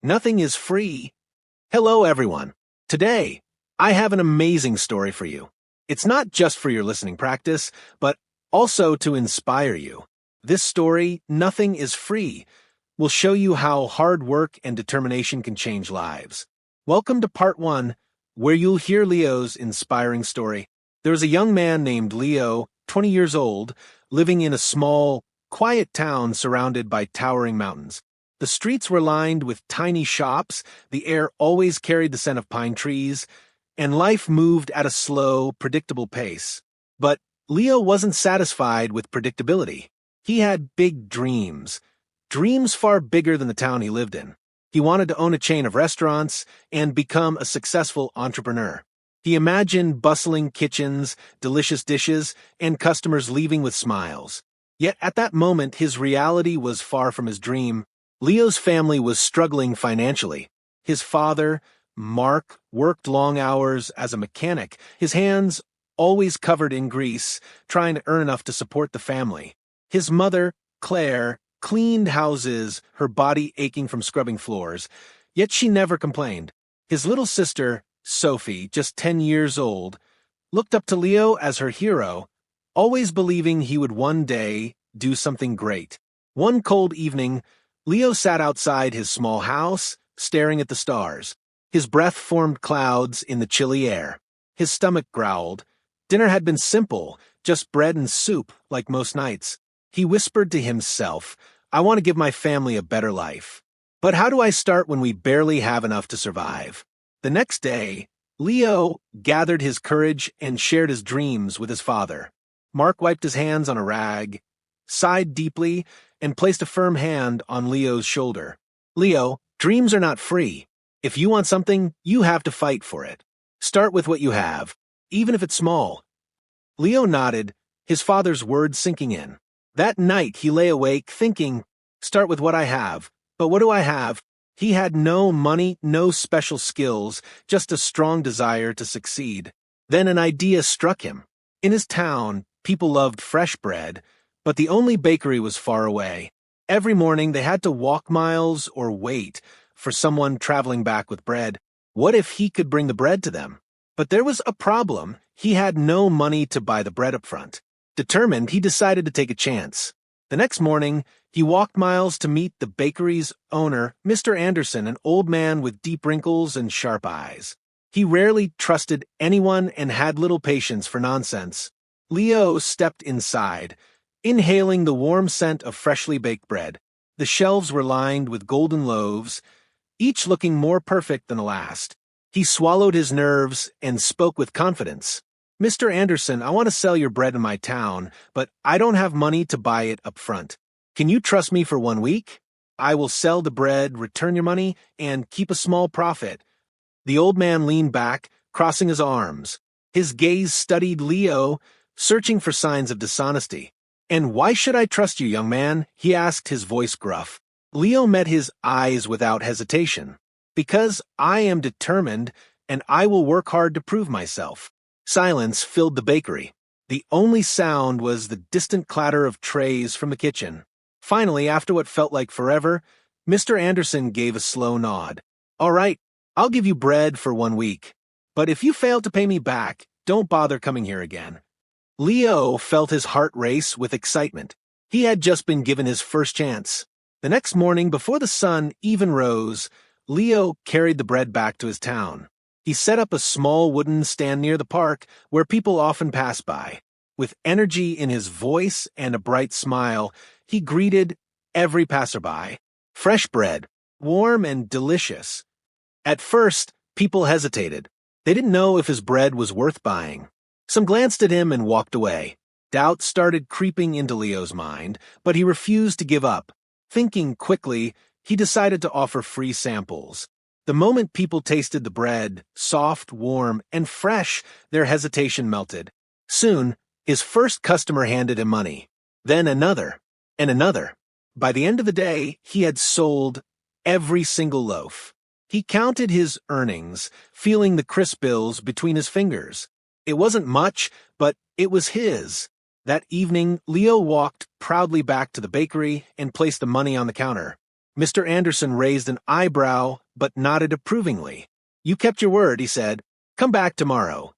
Nothing is free. Hello, everyone. Today, I have an amazing story for you. It's not just for your listening practice, but also to inspire you. This story, Nothing is Free, will show you how hard work and determination can change lives. Welcome to Part 1, where you'll hear Leo's inspiring story. There was a young man named Leo, 20 years old, living in a small, quiet town surrounded by towering mountains. The streets were lined with tiny shops, the air always carried the scent of pine trees, and life moved at a slow, predictable pace. But Leo wasn't satisfied with predictability. He had big dreams far bigger than the town he lived in. He wanted to own a chain of restaurants and become a successful entrepreneur. He imagined bustling kitchens, delicious dishes, and customers leaving with smiles. Yet at that moment, his reality was far from his dream. Leo's family was struggling financially. His father, Mark, worked long hours as a mechanic, his hands always covered in grease, trying to earn enough to support the family. His mother, Claire, cleaned houses, her body aching from scrubbing floors, yet she never complained. His little sister, Sophie, just 10 years old, looked up to Leo as her hero, always believing he would one day do something great. One cold evening, Leo sat outside his small house, staring at the stars. His breath formed clouds in the chilly air. His stomach growled. Dinner had been simple, just bread and soup, like most nights. He whispered to himself, "I want to give my family a better life. But how do I start when we barely have enough to survive?" The next day, Leo gathered his courage and shared his dreams with his father. Mark wiped his hands on a rag, sighed deeply, and placed a firm hand on Leo's shoulder. "Leo, dreams are not free. If you want something, you have to fight for it. Start with what you have, even if it's small." Leo nodded, his father's words sinking in. That night he lay awake thinking, start with what I have. But what do I have? He had no money, no special skills, just a strong desire to succeed. Then an idea struck him. In his town, people loved fresh bread, but the only bakery was far away. Every morning they had to walk miles or wait for someone traveling back with bread. What if he could bring the bread to them? But there was a problem. He had no money to buy the bread up front. Determined, he decided to take a chance. The next morning, he walked miles to meet the bakery's owner, Mr. Anderson, an old man with deep wrinkles and sharp eyes. He rarely trusted anyone and had little patience for nonsense. Leo stepped inside, inhaling the warm scent of freshly baked bread. The shelves were lined with golden loaves, each looking more perfect than the last. He swallowed his nerves and spoke with confidence. "Mr. Anderson, I want to sell your bread in my town, but I don't have money to buy it up front. Can you trust me for 1 week? I will sell the bread, return your money, and keep a small profit." The old man leaned back, crossing his arms. His gaze studied Leo, searching for signs of dishonesty. "And why should I trust you, young man?" he asked, his voice gruff. Leo met his eyes without hesitation. "Because I am determined, and I will work hard to prove myself." Silence filled the bakery. The only sound was the distant clatter of trays from the kitchen. Finally, after what felt like forever, Mr. Anderson gave a slow nod. "All right, I'll give you bread for 1 week. But if you fail to pay me back, don't bother coming here again." Leo felt his heart race with excitement. He had just been given his first chance. The next morning, before the sun even rose, Leo carried the bread back to his town. He set up a small wooden stand near the park where people often pass by. With energy in his voice and a bright smile, he greeted every passerby. Fresh bread, warm and delicious. At first, people hesitated. They didn't know if his bread was worth buying. Some glanced at him and walked away. Doubt started creeping into Leo's mind, but he refused to give up. Thinking quickly, he decided to offer free samples. The moment people tasted the bread, soft, warm, and fresh, their hesitation melted. Soon, his first customer handed him money. Then another, and another. By the end of the day, he had sold every single loaf. He counted his earnings, feeling the crisp bills between his fingers. It wasn't much, but it was his. That evening, Leo walked proudly back to the bakery and placed the money on the counter. Mr. Anderson raised an eyebrow but nodded approvingly. "You kept your word," he said. "Come back tomorrow."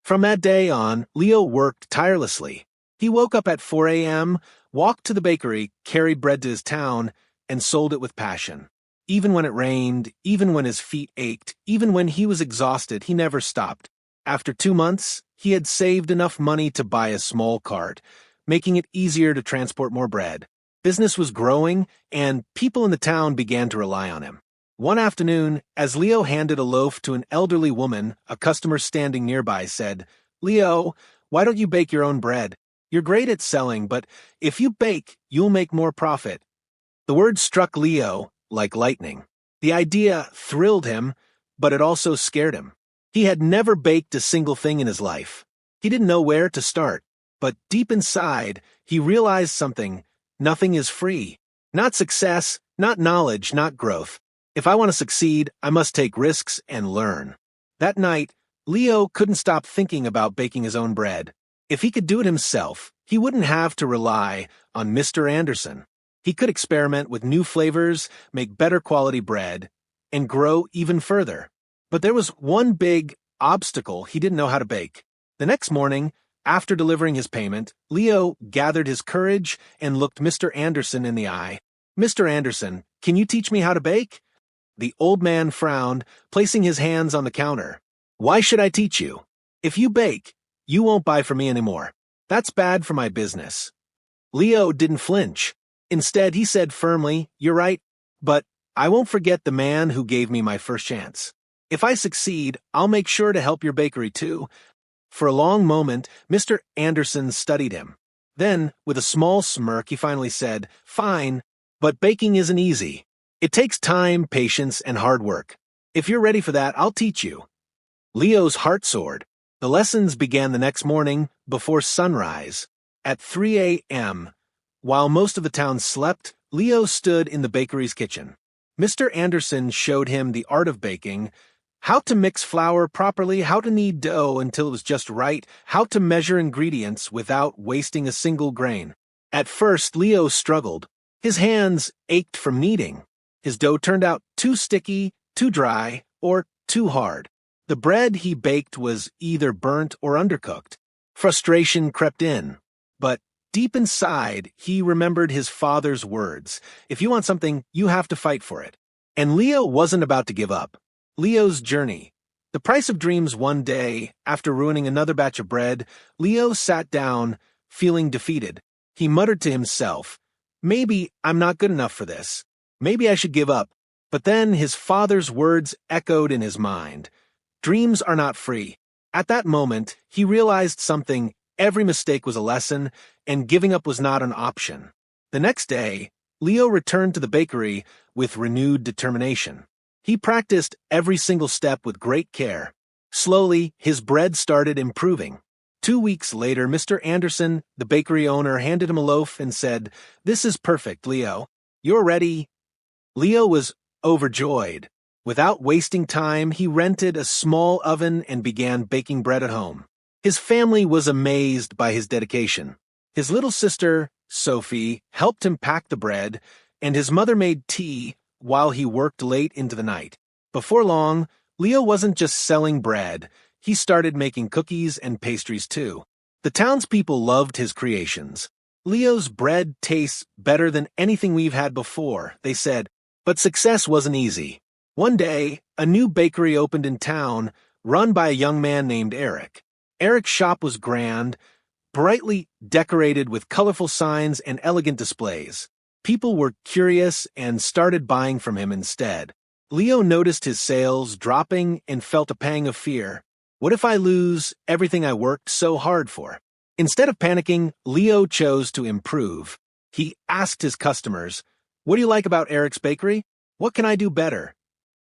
From that day on, Leo worked tirelessly. He woke up at 4 a.m., walked to the bakery, carried bread to his town, and sold it with passion. Even when it rained, even when his feet ached, even when he was exhausted, he never stopped. After 2 months, he had saved enough money to buy a small cart, making it easier to transport more bread. Business was growing, and people in the town began to rely on him. One afternoon, as Leo handed a loaf to an elderly woman, a customer standing nearby said, "Leo, why don't you bake your own bread? You're great at selling, but if you bake, you'll make more profit." The word struck Leo like lightning. The idea thrilled him, but it also scared him. He had never baked a single thing in his life. He didn't know where to start, but deep inside, he realized something. Nothing is free. Not success, not knowledge, not growth. If I want to succeed, I must take risks and learn. That night, Leo couldn't stop thinking about baking his own bread. If he could do it himself, he wouldn't have to rely on Mr. Anderson. He could experiment with new flavors, make better quality bread, and grow even further. But there was one big obstacle: he didn't know how to bake. The next morning, after delivering his payment, Leo gathered his courage and looked Mr. Anderson in the eye. "Mr. Anderson, can you teach me how to bake?" The old man frowned, placing his hands on the counter. "Why should I teach you? If you bake, you won't buy from me anymore. That's bad for my business." Leo didn't flinch. Instead, he said firmly, "You're right, but I won't forget the man who gave me my first chance. If I succeed, I'll make sure to help your bakery too." For a long moment, Mr. Anderson studied him. Then, with a small smirk, he finally said, "Fine, but baking isn't easy. It takes time, patience, and hard work. If you're ready for that, I'll teach you." Leo's heart soared. The lessons began the next morning, before sunrise. At 3 a.m., while most of the town slept, Leo stood in the bakery's kitchen. Mr. Anderson showed him the art of baking: how to mix flour properly, how to knead dough until it was just right, how to measure ingredients without wasting a single grain. At first, Leo struggled. His hands ached from kneading. His dough turned out too sticky, too dry, or too hard. The bread he baked was either burnt or undercooked. Frustration crept in. But deep inside, he remembered his father's words: "If you want something, you have to fight for it." And Leo wasn't about to give up. Leo's journey. The price of dreams. One day, after ruining another batch of bread, Leo sat down, feeling defeated. He muttered to himself, "Maybe I'm not good enough for this. Maybe I should give up." But then his father's words echoed in his mind. Dreams are not free. At that moment, he realized something: every mistake was a lesson, and giving up was not an option. The next day, Leo returned to the bakery with renewed determination. He practiced every single step with great care. Slowly, his bread started improving. 2 weeks later, Mr. Anderson, the bakery owner, handed him a loaf and said, "This is perfect, Leo. You're ready." Leo was overjoyed. Without wasting time, he rented a small oven and began baking bread at home. His family was amazed by his dedication. His little sister, Sophie, helped him pack the bread, and his mother made tea while he worked late into the night. Before long, Leo wasn't just selling bread. He started making cookies and pastries too. The townspeople loved his creations. "Leo's bread tastes better than anything we've had before," they said. But success wasn't easy. One day, a new bakery opened in town, run by a young man named Eric. Eric's shop was grand, brightly decorated with colorful signs and elegant displays. People were curious and started buying from him instead. Leo noticed his sales dropping and felt a pang of fear. What if I lose everything I worked so hard for? Instead of panicking, Leo chose to improve. He asked his customers, "What do you like about Eric's bakery? What can I do better?"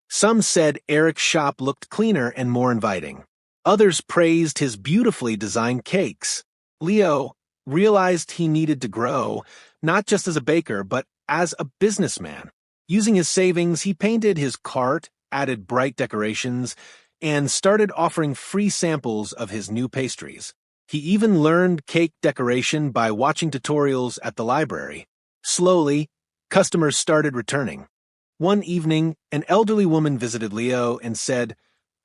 Some said Eric's shop looked cleaner and more inviting. Others praised his beautifully designed cakes. Leo realized he needed to grow, not just as a baker, but as a businessman. Using his savings, he painted his cart, added bright decorations, and started offering free samples of his new pastries. He even learned cake decoration by watching tutorials at the library. Slowly, Customers started returning. One evening, an elderly woman visited Leo and said,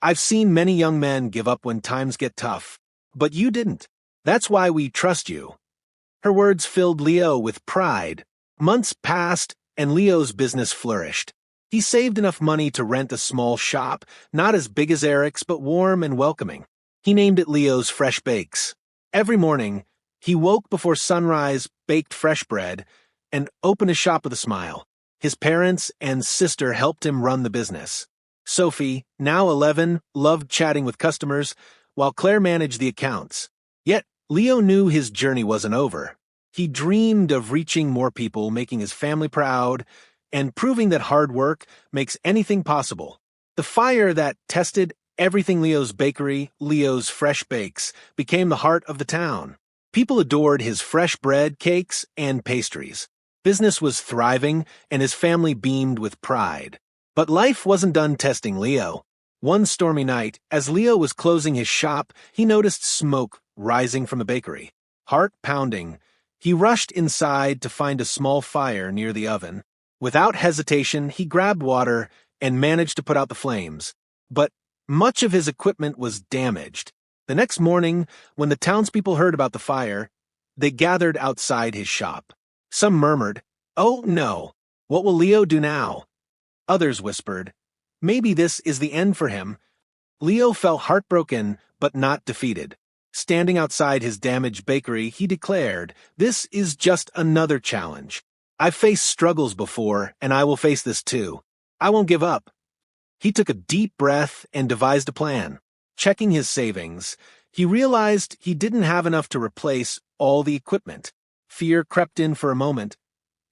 "I've seen many young men give up when times get tough, but you didn't. That's why we trust you." Her words filled Leo with pride. Months passed, and Leo's business flourished. He saved enough money to rent a small shop, not as big as Eric's, but warm and welcoming. He named it Leo's Fresh Bakes. Every morning, he woke before sunrise, baked fresh bread, and opened a shop with a smile. His parents and sister helped him run the business. Sophie, now 11, loved chatting with customers, while Claire managed the accounts. Yet, Leo knew his journey wasn't over. He dreamed of reaching more people, making his family proud, and proving that hard work makes anything possible. The fire that tested everything Leo's bakery, Leo's Fresh Bakes, became the heart of the town. People adored his fresh bread, cakes, and pastries. Business was thriving, and his family beamed with pride. But life wasn't done testing Leo. One stormy night, as Leo was closing his shop, he noticed smoke rising from the bakery. Heart pounding, he rushed inside to find a small fire near the oven. Without hesitation, he grabbed water and managed to put out the flames. But much of his equipment was damaged. The next morning, when the townspeople heard about the fire, they gathered outside his shop. Some murmured, "Oh no, what will Leo do now?" Others whispered, "Maybe this is the end for him." Leo felt heartbroken, but not defeated. Standing outside his damaged bakery, he declared, "This is just another challenge. I've faced struggles before, and I will face this too. I won't give up." He took a deep breath and devised a plan. Checking his savings, he realized he didn't have enough to replace all the equipment. Fear crept in for a moment.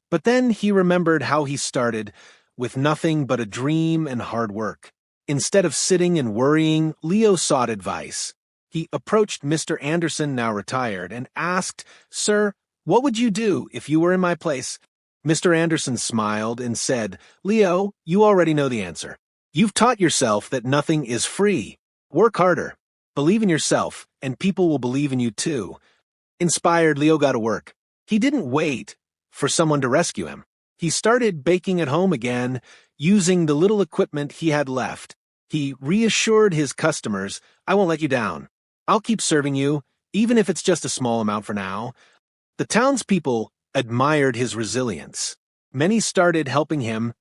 But then he remembered how he started, with nothing but a dream and hard work. Instead of sitting and worrying, Leo sought advice. He approached Mr. Anderson, now retired, and asked, "Sir, what would you do if you were in my place?" Mr. Anderson smiled and said, "Leo, you already know the answer. You've taught yourself that nothing is free. Work harder. Believe in yourself, and people will believe in you too." Inspired, Leo got to work. He didn't wait for someone to rescue him. He started baking at home again, using the little equipment he had left. He reassured his customers, "I won't let you down. I'll keep serving you, even if it's just a small amount for now." The townspeople admired his resilience. Many started helping him.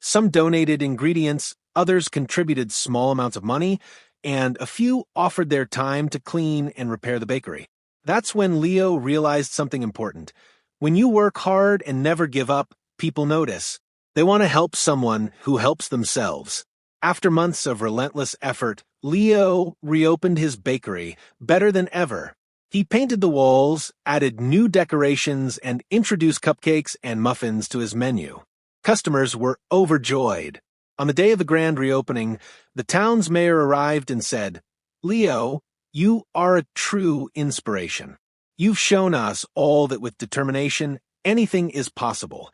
Some donated ingredients, others contributed small amounts of money, and a few offered their time to clean and repair the bakery. That's when Leo realized something important. When you work hard and never give up, people notice. They want to help someone who helps themselves. After months of relentless effort, Leo reopened his bakery better than ever. He painted the walls, added new decorations, and introduced cupcakes and muffins to his menu. Customers were overjoyed. On the day of the grand reopening, the town's mayor arrived and said, "Leo, you are a true inspiration. You've shown us all that with determination, anything is possible."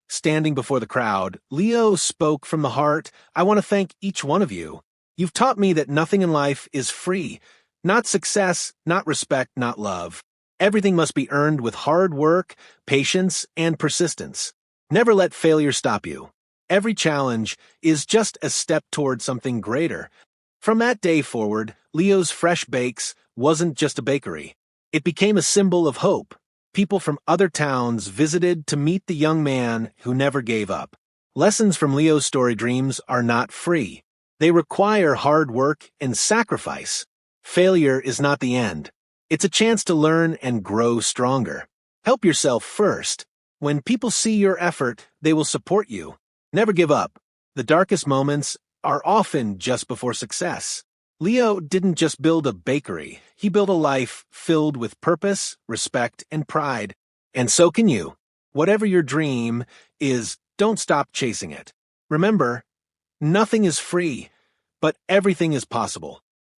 Standing before the crowd, Leo spoke from the heart, "I want to thank each one of you. You've taught me that nothing in life is free. Not success, not respect, not love. Everything must be earned with hard work, patience, and persistence. Never let failure stop you. Every challenge is just a step toward something greater." From that day forward, Leo's Fresh Bakes wasn't just a bakery. It became a symbol of hope. People from other towns visited to meet the young man who never gave up. Lessons from Leo's story dreams are not free. They require hard work and sacrifice. Failure is not the end. It's a chance to learn and grow stronger. Help yourself first. When people see your effort, they will support you. Never give up. The darkest moments are often just before success. Leo didn't just build a bakery. He built a life filled with purpose, respect, and pride. And so can you. Whatever your dream is, don't stop chasing it. Remember, nothing is free, but everything is possible.